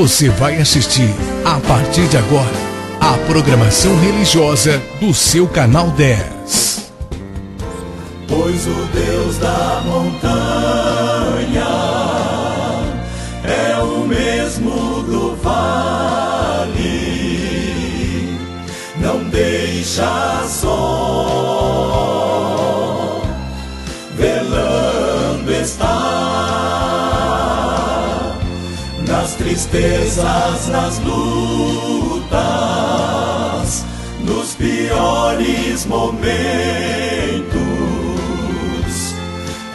Você vai assistir, a partir de agora, a programação religiosa do seu canal 10. Pois o Deus da montanha é o mesmo do vale, não deixa só, velando está, nas tristezas, nas lutas, nos piores momentos,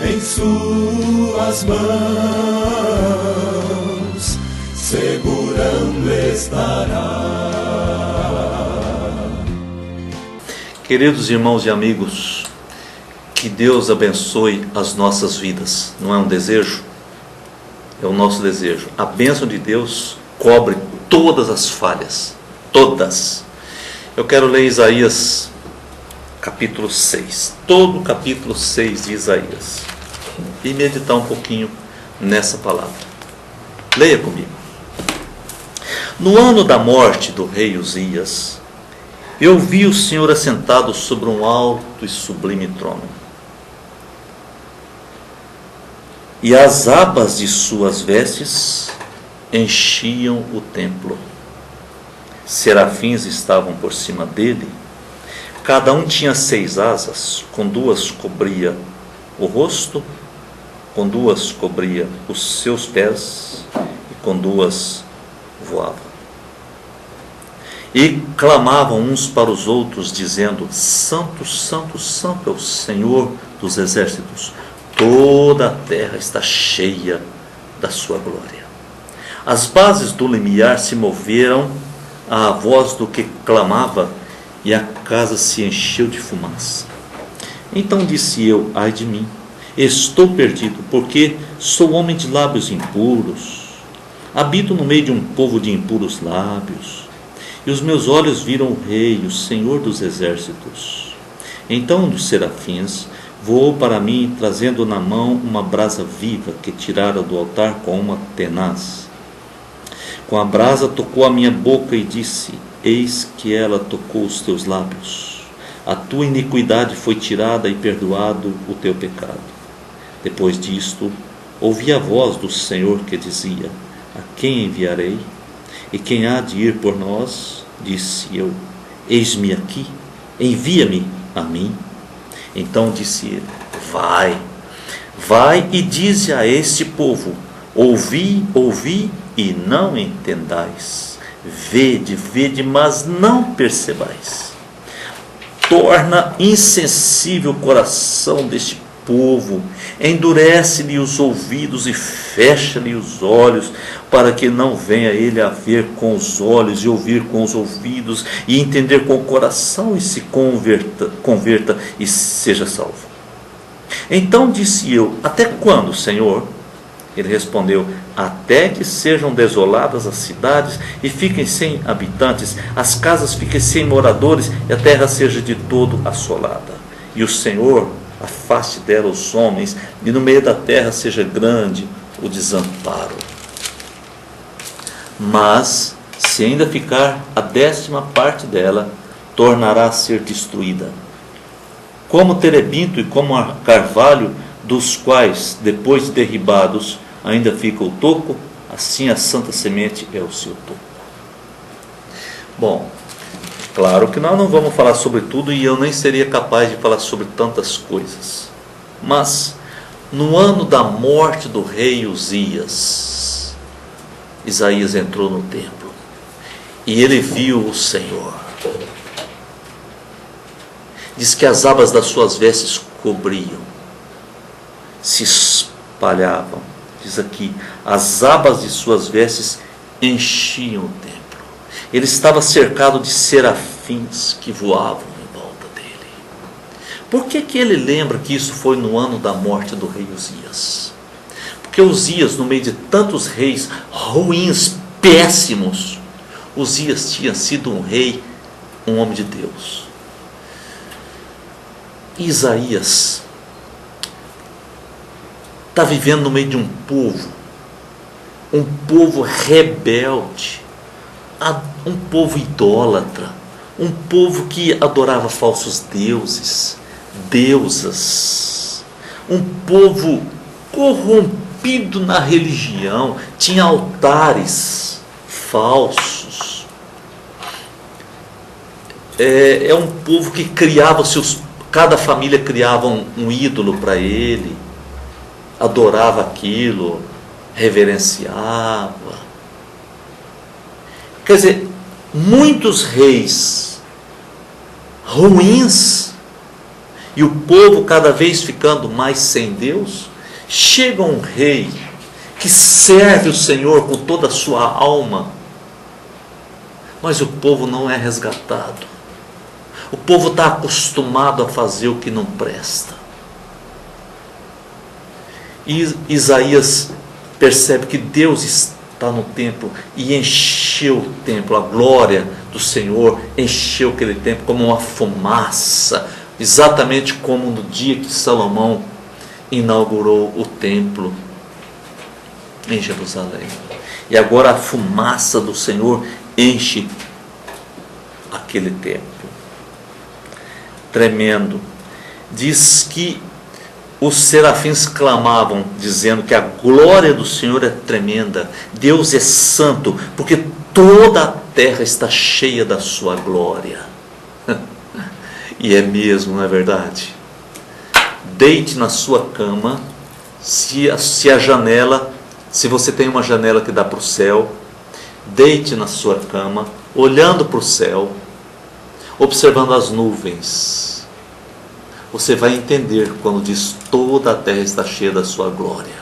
em suas mãos segurando estará. Queridos irmãos e amigos, que Deus abençoe as nossas vidas. Não é um desejo? É o nosso desejo. A bênção de Deus cobre todas as falhas, todas. Eu quero ler Isaías capítulo 6, todo o capítulo 6 de Isaías, e meditar um pouquinho nessa palavra. Leia comigo. No ano da morte do rei Uzias, eu vi o Senhor assentado sobre um alto e sublime trono, e as abas de suas vestes enchiam o templo. Serafins estavam por cima dele. Cada um tinha 6 asas, com 2 cobria o rosto, com 2 cobria os seus pés, e com 2 voava. E clamavam uns para os outros, dizendo: Santo, Santo, Santo é o Senhor dos exércitos, toda a terra está cheia da sua glória. As bases do limiar se moveram à voz do que clamava, e a casa se encheu de fumaça. Então disse eu: ai de mim, estou perdido, porque sou homem de lábios impuros, habito no meio de um povo de impuros lábios, e os meus olhos viram o Rei, o Senhor dos exércitos. Então um dos serafins voou para mim, trazendo na mão uma brasa viva que tirara do altar com uma tenaz. Com a brasa tocou a minha boca e disse: eis que ela tocou os teus lábios. A tua iniquidade foi tirada e perdoado o teu pecado. Depois disto, ouvi a voz do Senhor que dizia: a quem enviarei? E quem há de ir por nós? Disse eu: eis-me aqui, envia-me a mim. Então disse ele: vai e dize a este povo: ouvi, ouvi e não entendais. Vede, mas não percebais. Torna insensível o coração deste povo, endurece-lhe os ouvidos e fecha-lhe os olhos, para que não venha ele a ver com os olhos e ouvir com os ouvidos e entender com o coração e se converta e seja salvo. Então disse eu: até quando, Senhor? Ele respondeu: até que sejam desoladas as cidades e fiquem sem habitantes, as casas fiquem sem moradores e a terra seja de todo assolada. E o Senhor afaste dela os homens, e no meio da terra seja grande o desamparo. Mas, se ainda ficar a 10ª parte dela, tornará a ser destruída. Como terebinto e como carvalho, dos quais, depois de derribados, ainda fica o toco, assim a santa semente é o seu toco. Bom, claro que nós não vamos falar sobre tudo, e eu nem seria capaz de falar sobre tantas coisas. Mas, no ano da morte do rei Uzias, Isaías entrou no templo e ele viu o Senhor. Diz que as abas das suas vestes cobriam, se espalhavam. Diz aqui: as abas de suas vestes enchiam o templo. Ele estava cercado de serafins que voavam em volta dele. Por que ele lembra que isso foi no ano da morte do rei Uzias? Porque Uzias, no meio de tantos reis ruins, péssimos, Uzias tinha sido um rei, um homem de Deus. Isaías está vivendo no meio de um povo um povo rebelde, um povo idólatra, um povo que adorava falsos deuses, deusas, um povo corrompido na religião, tinha altares falsos. É um povo que criava cada família criava um ídolo para ele, adorava aquilo, reverenciava. Quer dizer, muitos reis ruins, e o povo cada vez ficando mais sem Deus. Chega um rei que serve o Senhor com toda a sua alma, mas o povo não é resgatado. O povo está acostumado a fazer o que não presta. E Isaías percebe que Deus está no templo e encheu o templo, a glória do Senhor encheu aquele templo como uma fumaça, exatamente como no dia que Salomão inaugurou o templo em Jerusalém. E agora a fumaça do Senhor enche aquele templo. Tremendo. Diz que os serafins clamavam, dizendo que a glória do Senhor é tremenda, Deus é santo, porque toda a terra está cheia da sua glória. E é mesmo, não é verdade? Deite na sua cama, se você tem uma janela que dá para o céu, deite na sua cama, olhando para o céu, observando as nuvens. Você vai entender quando diz toda a terra está cheia da sua glória.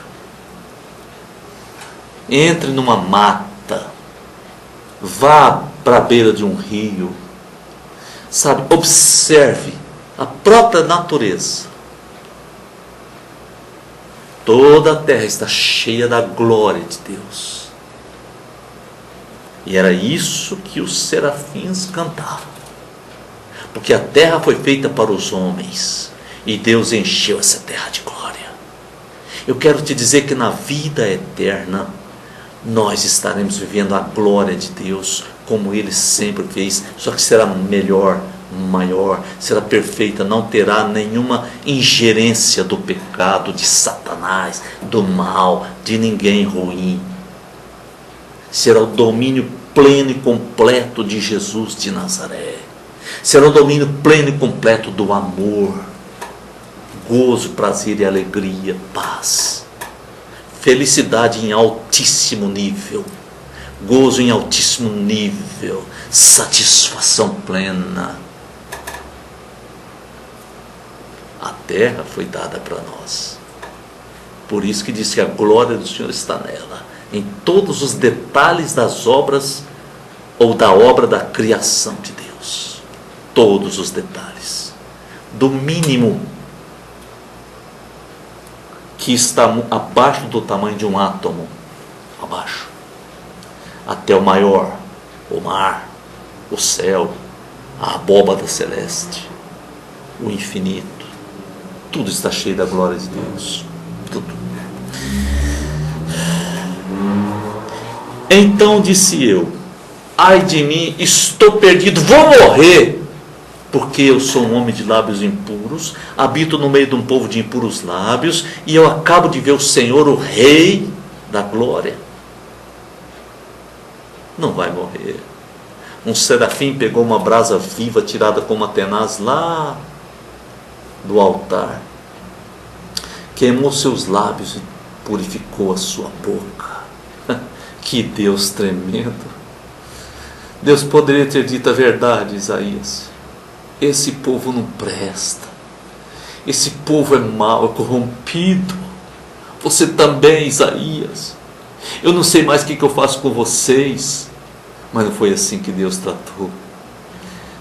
Entre numa mata, vá para a beira de um rio, sabe, observe a própria natureza. Toda a terra está cheia da glória de Deus. E era isso que os serafins cantavam. Porque a terra foi feita para os homens, e Deus encheu essa terra de glória. Eu quero te dizer que na vida eterna, nós estaremos vivendo a glória de Deus, como Ele sempre fez, só que será melhor, maior, será perfeita, não terá nenhuma ingerência do pecado, de Satanás, do mal, de ninguém ruim. Será o domínio pleno e completo de Jesus de Nazaré. Será o domínio pleno e completo do amor, gozo, prazer e alegria, paz, felicidade em altíssimo nível, gozo em altíssimo nível, satisfação plena. A terra foi dada para nós. Por isso que diz que a glória do Senhor está nela, em todos os detalhes das obras ou da obra da criação de Deus. Todos os detalhes, do mínimo que está abaixo do tamanho de um átomo, abaixo, até o maior, o mar, o céu, a abóbada celeste, o infinito, tudo está cheio da glória de Deus, tudo. Então disse eu: ai de mim, estou perdido, vou morrer, porque eu sou um homem de lábios impuros, habito no meio de um povo de impuros lábios, e eu acabo de ver o Senhor, o Rei da glória. Não vai morrer. Um serafim pegou uma brasa viva tirada com uma tenaz lá do altar, queimou seus lábios e purificou a sua boca. Que Deus tremendo! Deus poderia ter dito a verdade, Isaías. Esse povo não presta. Esse povo é mau, é corrompido. Você também, Isaías. Eu não sei mais o que eu faço com vocês. Mas não foi assim que Deus tratou.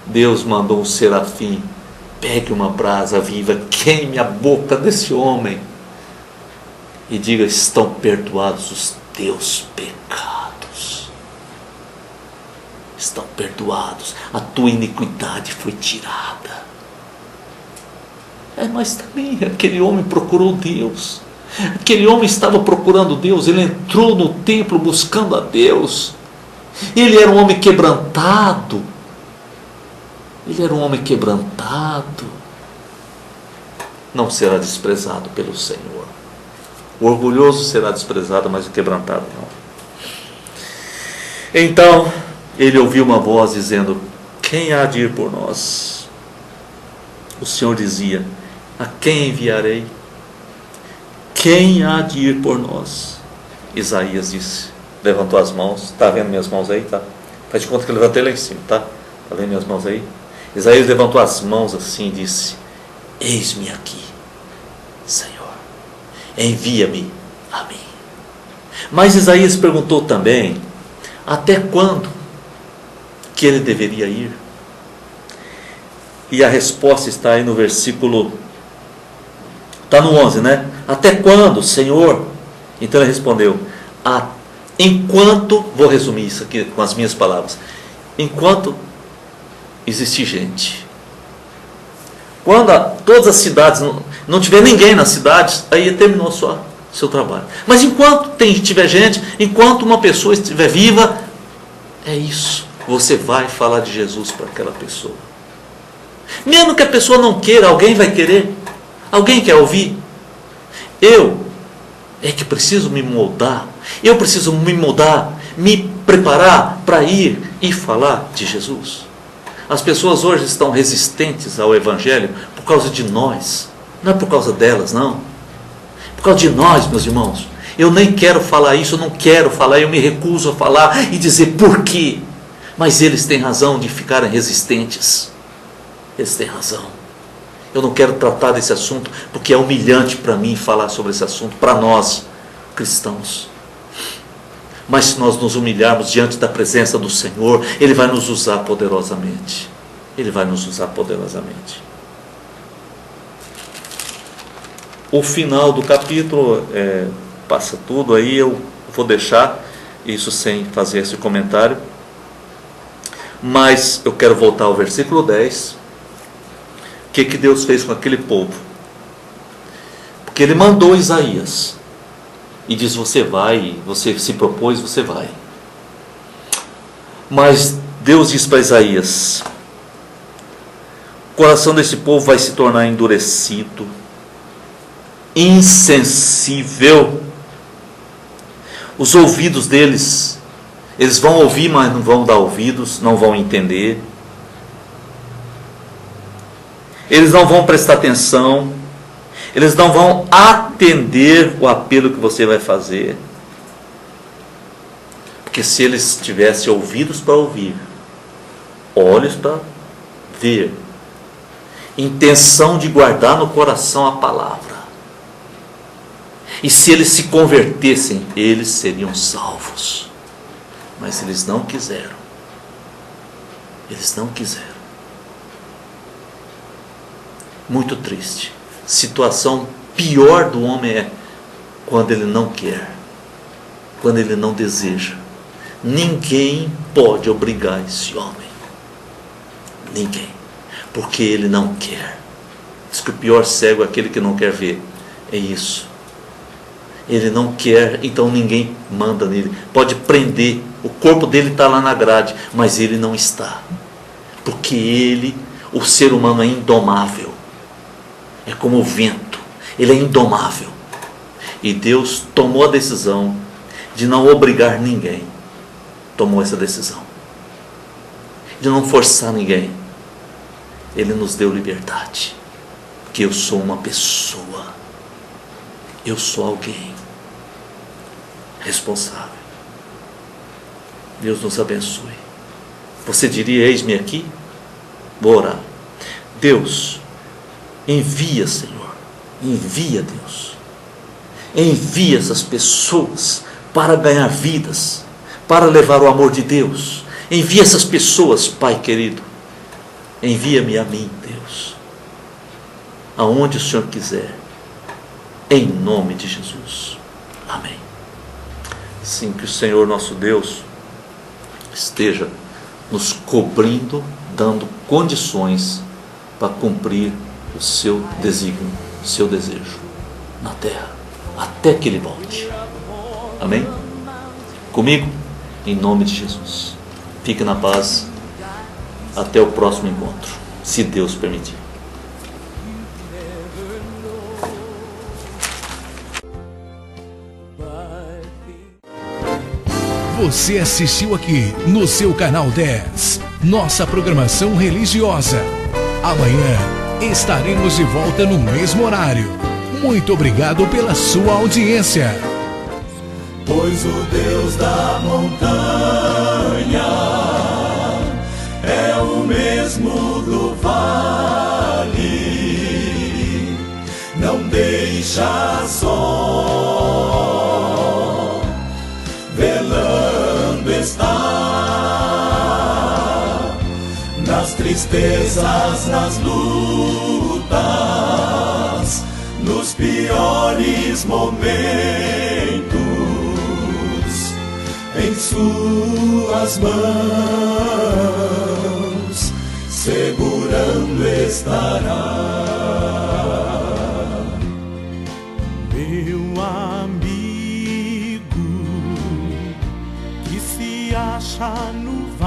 Deus mandou um serafim: pegue uma brasa viva, queime a boca desse homem e diga: estão perdoados os teus pecados. Estão perdoados, a tua iniquidade foi tirada. Mas também aquele homem procurou Deus, Aquele homem estava procurando Deus, ele entrou no templo buscando a Deus. Ele era um homem quebrantado. Ele era um homem quebrantado. Não será desprezado pelo Senhor. O orgulhoso será desprezado, mas o quebrantado não. Então, ele ouviu uma voz dizendo: quem há de ir por nós? O Senhor dizia: a quem enviarei? Quem há de ir por nós? Isaías disse, levantou as mãos. Está vendo minhas mãos aí? Tá? Faz de conta que eu levantei lá em cima, tá? Está vendo minhas mãos aí? Isaías levantou as mãos assim e disse: eis-me aqui, Senhor, envia-me a mim. Mas Isaías perguntou também: até quando que ele deveria ir? E a resposta está aí no versículo, está no 11, né? Até quando, Senhor? Então ele respondeu: enquanto, vou resumir isso aqui com as minhas palavras, enquanto existir gente. Quando todas as cidades, não tiver ninguém nas cidades, aí terminou seu trabalho. Mas enquanto tiver gente, enquanto uma pessoa estiver viva, é isso. Você vai falar de Jesus para aquela pessoa. Mesmo que a pessoa não queira, alguém vai querer. Alguém quer ouvir? Eu é que preciso me moldar. Eu preciso me moldar, me preparar para ir e falar de Jesus. As pessoas hoje estão resistentes ao Evangelho por causa de nós. Não é por causa delas, não. Por causa de nós, meus irmãos. Eu nem quero falar isso, eu não quero falar, eu me recuso a falar e dizer por quê. Mas eles têm razão de ficarem resistentes. Eles têm razão. Eu não quero tratar desse assunto porque é humilhante para mim falar sobre esse assunto, para nós, cristãos. Mas se nós nos humilharmos diante da presença do Senhor, Ele vai nos usar poderosamente. Ele vai nos usar poderosamente. O final do capítulo passa tudo aí, eu vou deixar isso sem fazer esse comentário. Mas eu quero voltar ao versículo 10. O que Deus fez com aquele povo? Porque Ele mandou Isaías e diz: você vai, você se propôs, você vai. Mas Deus diz para Isaías: o coração desse povo vai se tornar endurecido, insensível. Os ouvidos deles, eles vão ouvir, mas não vão dar ouvidos, não vão entender. Eles não vão prestar atenção. Eles não vão atender o apelo que você vai fazer. Porque se eles tivessem ouvidos para ouvir, olhos para ver, intenção de guardar no coração a palavra, e se eles se convertessem, eles seriam salvos. Mas eles não quiseram. Eles não quiseram. Muito triste. Situação pior do homem é quando ele não quer, quando ele não deseja. Ninguém pode obrigar esse homem. Ninguém. Porque ele não quer. Diz que o pior cego é aquele que não quer ver. É isso. Ele não quer, então ninguém manda nele. Pode prender. O corpo dele está lá na grade, mas ele não está. Porque ele, o ser humano é indomável. É como o vento. Ele é indomável. E Deus tomou a decisão de não obrigar ninguém. Tomou essa decisão. De não forçar ninguém. Ele nos deu liberdade. Porque eu sou uma pessoa. Eu sou alguém responsável. Deus nos abençoe. Você diria: eis-me aqui? Vou orar. Deus, envia, Senhor. Envia, Deus. Envia essas pessoas para ganhar vidas, para levar o amor de Deus. Envia essas pessoas, Pai querido. Envia-me a mim, Deus. Aonde o Senhor quiser. Em nome de Jesus. Amém. Sim, que o Senhor nosso Deus esteja nos cobrindo, dando condições para cumprir o seu desígnio, o seu desejo na terra. até que Ele volte. Amém? Comigo, em nome de Jesus. Fique na paz. Até o próximo encontro, se Deus permitir. Você assistiu aqui no seu canal 10, nossa programação religiosa. Amanhã estaremos de volta no mesmo horário. Muito obrigado pela sua audiência. Pois o Deus da montanha é o mesmo do vale, não deixa só, velando está, nas tristezas, nas lutas, nos piores momentos, em suas mãos segurando estará. Meu amigo que se acha no